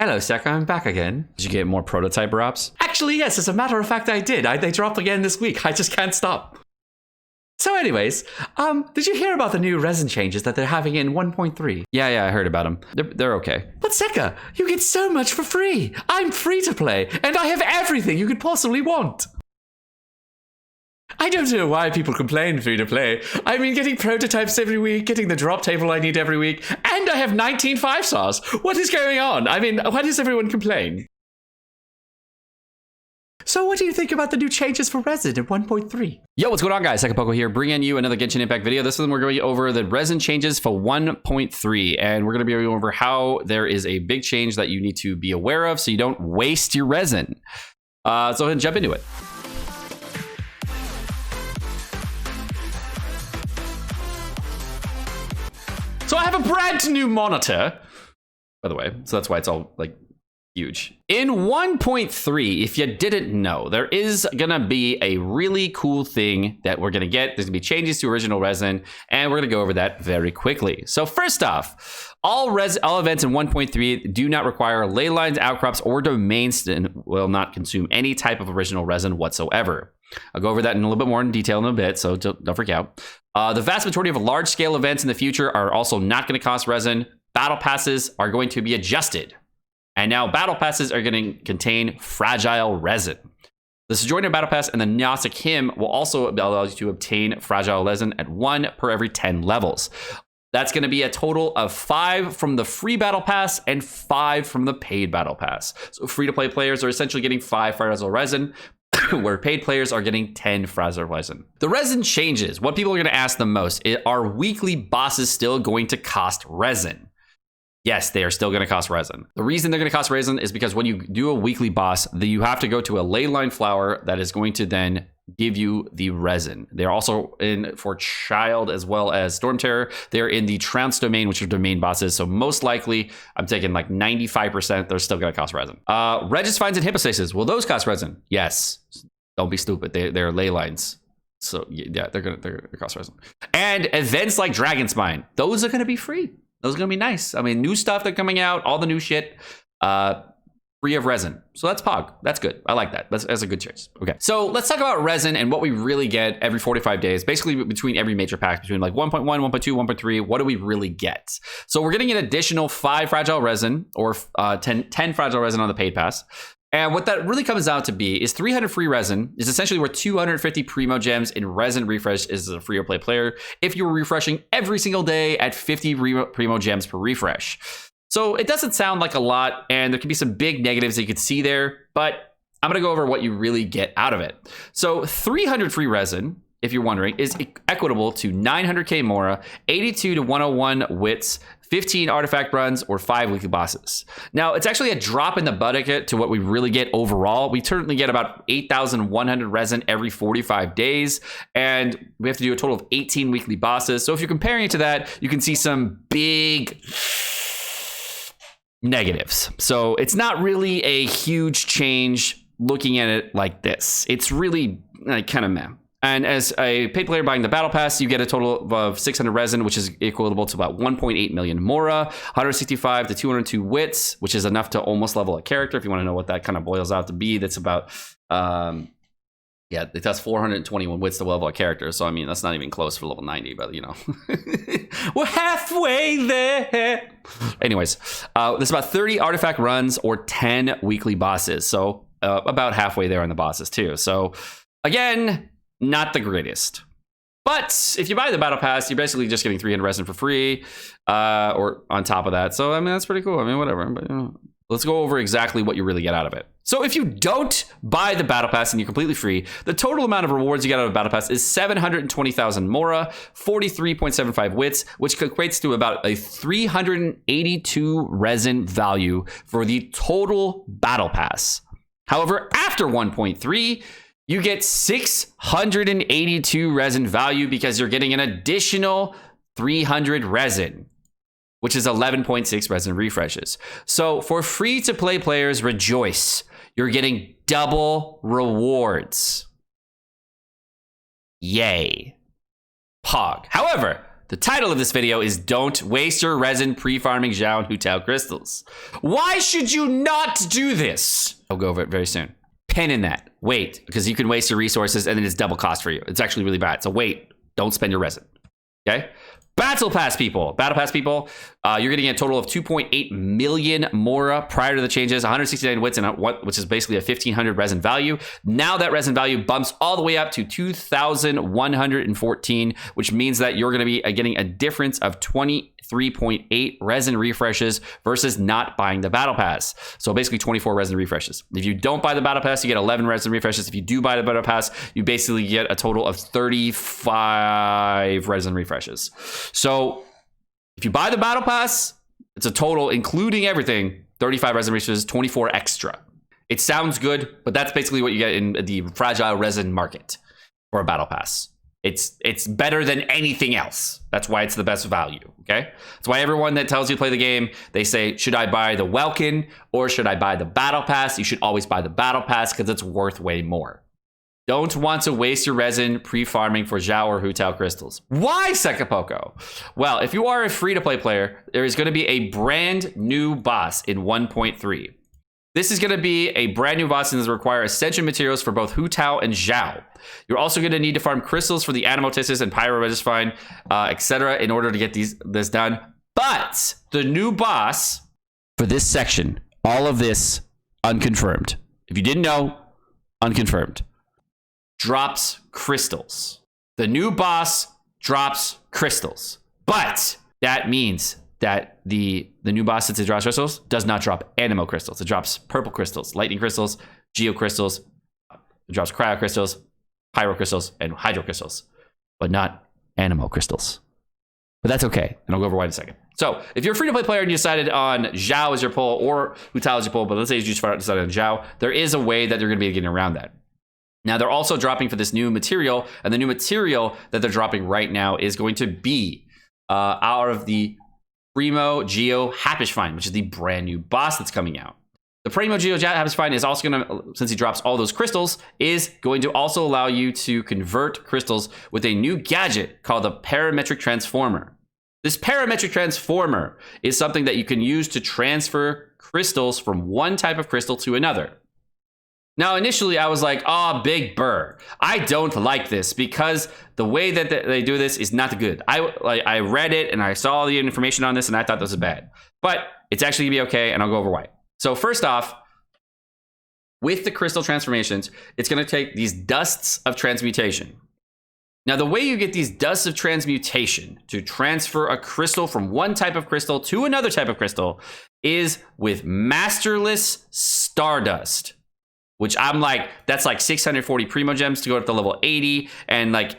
Hello, Sek, I'm back again. Did you get more prototype drops? Actually, yes, as a matter of fact, I did. They dropped again this week. I just can't stop. So anyways, did you hear about the new resin changes that they're having in 1.3? Yeah, I heard about them. They're okay. But Seka, you get so much for free. I'm free to play, and I have everything you could possibly want. I don't know why people complain free to play. I mean, getting prototypes every week, getting the drop table I need every week, and I have 19 5-stars. What is going on? I mean, why does everyone complain? So what do you think about the new changes for Resin in 1.3? Yo, what's going on, guys? Sekapoko here, bringing you another Genshin Impact video. This one we're going over the Resin changes for 1.3, and we're going to be going over how there is a big change that you need to be aware of so you don't waste your resin. So go ahead and jump into it. So I have a brand new monitor, by the way, so that's why it's all like huge. In 1.3, if you didn't know, there is gonna be a really cool thing that we're gonna get. There's gonna be changes to original resin, and we're gonna go over that very quickly. So first off, all events in 1.3 do not require ley lines, outcrops, or domains, and will not consume any type of original resin whatsoever. I'll go over that in a little bit more in detail in a bit, so don't freak out. The vast majority of large-scale events in the future are also not going to cost resin. Battle passes are going to be adjusted. And now battle passes are going to contain fragile resin. The Sojourner Battle Pass and the Gnostic Hymn will also allow you to obtain fragile resin at 1 per every 10 levels. That's going to be a total of 5 from the free battle pass and 5 from the paid battle pass. So free-to-play players are essentially getting 5 fragile resin, where paid players are getting 10 fragile resin. The resin changes. What people are going to ask the most is, are weekly bosses still going to cost resin? Yes, they are still going to cost resin. The reason they're going to cost resin is because when you do a weekly boss, you have to go to a ley line flower that is going to then give you the resin. They're also in for Child as well as Storm Terror. They're in the Trounce domain, which are domain bosses. So most likely, I'm taking like 95%, they're still going to cost resin. Regis Finds and Hypostasis, will those cost resin? Yes. Don't be stupid. They're ley lines. So yeah, they're gonna cost resin. And events like Dragon Spine, those are gonna be free. Those are gonna be nice. I mean, new stuff that's coming out, all the new shit. Free of resin. So that's Pog. That's good. I like that. That's a good choice. Okay. So let's talk about resin and what we really get every 45 days, basically between every major pack, between like 1.1, 1.2, 1.3. What do we really get? So we're getting an additional 5 fragile resin or 10 fragile resin on the paid pass. And what that really comes out to be is 300 free resin is essentially where 250 primo gems in resin refresh is a free to play player if you were refreshing every single day at 50 primo gems per refresh. So it doesn't sound like a lot, and there can be some big negatives that you could see there, but I'm going to go over what you really get out of it. So 300 free resin, if you're wondering, is equitable to 900k Mora, 82 to 101 wits, 15 artifact runs, or 5 weekly bosses. Now, it's actually a drop in the bucket to what we really get overall. We currently get about 8,100 resin every 45 days, and we have to do a total of 18 weekly bosses. So if you're comparing it to that, you can see some big negatives. So it's not really a huge change looking at it like this. It's really kind of meh. And as a paid player buying the battle pass, you get a total of 600 resin, which is equivalent to about 1.8 million Mora, 165 to 202 wits, which is enough to almost level a character. If you want to know what that kind of boils out to be, that's about yeah, it has 421 wits to level a character. So, I mean, that's not even close for level 90, but, you know. We're halfway there. Anyways, there's about 30 artifact runs or 10 weekly bosses. So, about halfway there on the bosses, too. So, again, not the greatest. But if you buy the battle pass, you're basically just getting 300 resin for free or on top of that. So, I mean, that's pretty cool. I mean, whatever. But, you know, let's go over exactly what you really get out of it. So if you don't buy the battle pass and you're completely free, the total amount of rewards you get out of the battle pass is 720,000 Mora, 43.75 wits, which equates to about a 382 resin value for the total battle pass. However, after 1.3, you get 682 resin value because you're getting an additional 300 resin, which is 11.6 resin refreshes. So for free-to-play players, rejoice. You're getting double rewards. Yay. Pog. However, the title of this video is Don't Waste Your Resin Pre-Farming Xiao and Hu-Tao Crystals. Why should you not do this? I'll go over it very soon. Pen in that. Wait, because you can waste your resources and then it's double cost for you. It's actually really bad. So wait, don't spend your resin. Okay? Battle Pass people, you're getting a total of 2.8 million Mora prior to the changes, 169 wits, which is basically a 1,500 resin value. Now that resin value bumps all the way up to 2,114, which means that you're going to be getting a difference of 23.8 resin refreshes versus not buying the Battle Pass. So basically 24 resin refreshes. If you don't buy the Battle Pass, you get 11 resin refreshes. If you do buy the Battle Pass, you basically get a total of 35 resin refreshes. So if you buy the Battle Pass, it's a total, including everything, 35 resin refreshes, 24 extra. It sounds good, but that's basically what you get in the fragile resin market for a Battle Pass. It's better than anything else. That's why it's the best value, okay? That's why everyone that tells you to play the game, they say, should I buy the Welkin or should I buy the Battle Pass? You should always buy the Battle Pass because it's worth way more. Don't want to waste your resin pre-farming for Zhao or Hu-Tao crystals. Why, Sekapoko? Well, if you are a free-to-play player, there is going to be a brand new boss in 1.3. This is going to be a brand new boss and does require ascension materials for both Hu-Tao and Zhao. You're also going to need to farm crystals for the Animotissus and Pyroregisfine, etc. in order to get this done. But the new boss for this section, all of this unconfirmed. If you didn't know, unconfirmed. Drops crystals. The new boss drops crystals. But that means that the new boss, since it drops crystals, does not drop animo crystals. It drops purple crystals, lightning crystals, geo crystals. It drops cryo crystals, pyro crystals, and hydro crystals, but not animo crystals. But that's okay, and I'll go over why in a second. So if you're a free-to-play player and you decided on Zhao as your pull or Hu-Tao as your pull, but let's say you just decided on Zhao, there is a way that you're going to be getting around that. Now, they're also dropping for this new material, and the new material that they're dropping right now is going to be out of the Primo Geo Happishfine, which is the brand new boss that's coming out. The Primo Geo Happishfine is also going to, since he drops all those crystals, is going to also allow you to convert crystals with a new gadget called the Parametric Transformer. This Parametric Transformer is something that you can use to transfer crystals from one type of crystal to another. Now, initially, I was like, oh, big burr. I don't like this because the way that they do this is not good. I read it and I saw the information on this and I thought this was bad. But it's actually going to be okay, and I'll go over why. So first off, with the crystal transformations, it's going to take these dusts of transmutation. Now, the way you get these dusts of transmutation to transfer a crystal from one type of crystal to another type of crystal is with Masterless Stardust. Which I'm like, that's like 640 Primo Gems to go up to level 80. And like,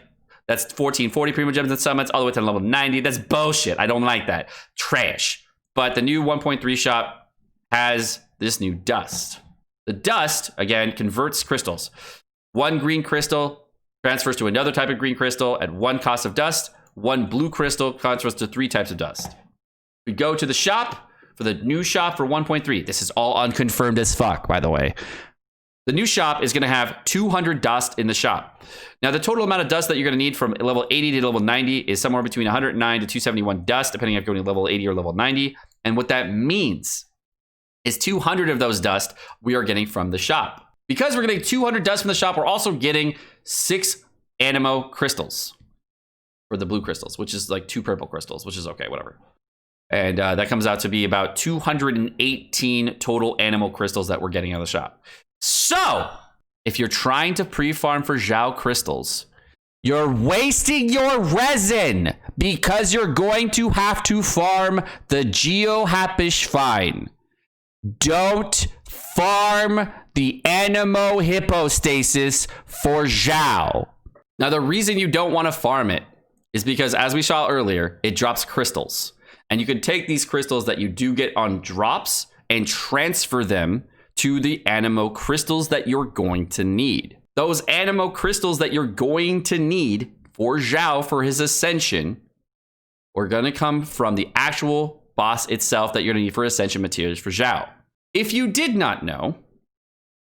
that's 1440 Primo Gems and summons all the way to level 90. That's bullshit. I don't like that. Trash. But the new 1.3 shop has this new dust. The dust, again, converts crystals. One green crystal transfers to another type of green crystal at one cost of dust. One blue crystal transfers to 3 types of dust. We go to the shop for the new shop for 1.3. This is all unconfirmed as fuck, by the way. The new shop is going to have 200 dust in the shop. Now, the total amount of dust that you're going to need from level 80 to level 90 is somewhere between 109 to 271 dust, depending if you're going to level 80 or level 90. And what that means is 200 of those dust we are getting from the shop. Because we're getting 200 dust from the shop, we're also getting 6 animo crystals for the blue crystals, which is like 2 purple crystals, which is okay, whatever. And that comes out to be about 218 total animo crystals that we're getting out of the shop. So, if you're trying to pre-farm for Zhao crystals, you're wasting your resin because you're going to have to farm the Geo Happishfine. Don't farm the Animo Hypostasis for Zhao. Now, the reason you don't want to farm it is because, as we saw earlier, it drops crystals. And you can take these crystals that you do get on drops and transfer them to the animo crystals that you're going to need. Those animo crystals that you're going to need for Zhao for his ascension are going to come from the actual boss itself that you're going to need for ascension materials for Zhao. If you did not know,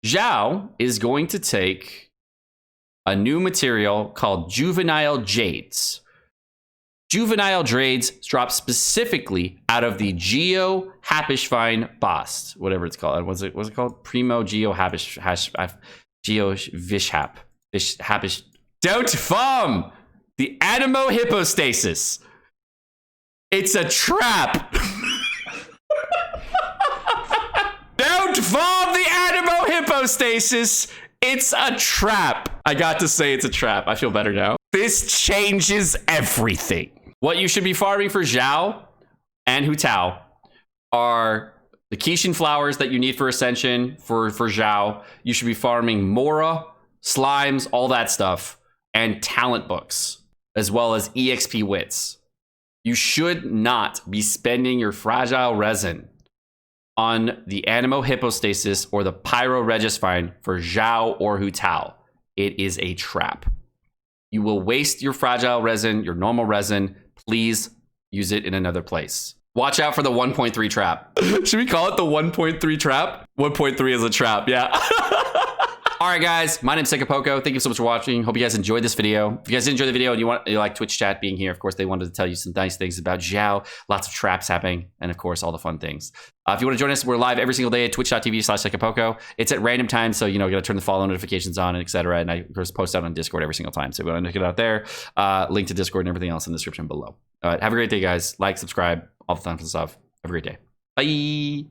Zhao is going to take a new material called Juvenile Jades. Juvenile Drades drop specifically out of the Geo Happishfine Boss, whatever it's called. What's it called? Primo Geo Geo Vishhap. Hapish. Don't farm the Animo Hypostasis. It's a trap. Don't farm the Animo Hypostasis. It's a trap. I got to say it's a trap. I feel better now. This changes everything. What you should be farming for Zhao and Hu Tao are the Kishin flowers that you need for Ascension for Zhao. You should be farming Mora, slimes, all that stuff, and talent books, as well as EXP wits. You should not be spending your fragile resin on the Animo Hypostasis or the Pyro Regisfine for Zhao or Hu Tao. It is a trap. You will waste your fragile resin, your normal resin. Please use it in another place. Watch out for the 1.3 trap. Should we call it the 1.3 trap? 1.3 is a trap, yeah. All right, guys, my name's Sekapoko. Thank you so much for watching. Hope you guys enjoyed this video. If you guys enjoyed the video and you like Twitch chat being here, of course, they wanted to tell you some nice things about Xiao, lots of traps happening, and of course, all the fun things. If you want to join us, we're live every single day at twitch.tv/Sekapoko. It's at random times, so you got to turn the follow notifications on, and etc. And I, of course, post out on Discord every single time. So if you want to check it out there, link to Discord and everything else in the description below. All right, have a great day, guys. Like, subscribe, all the fun stuff. Have a great day. Bye.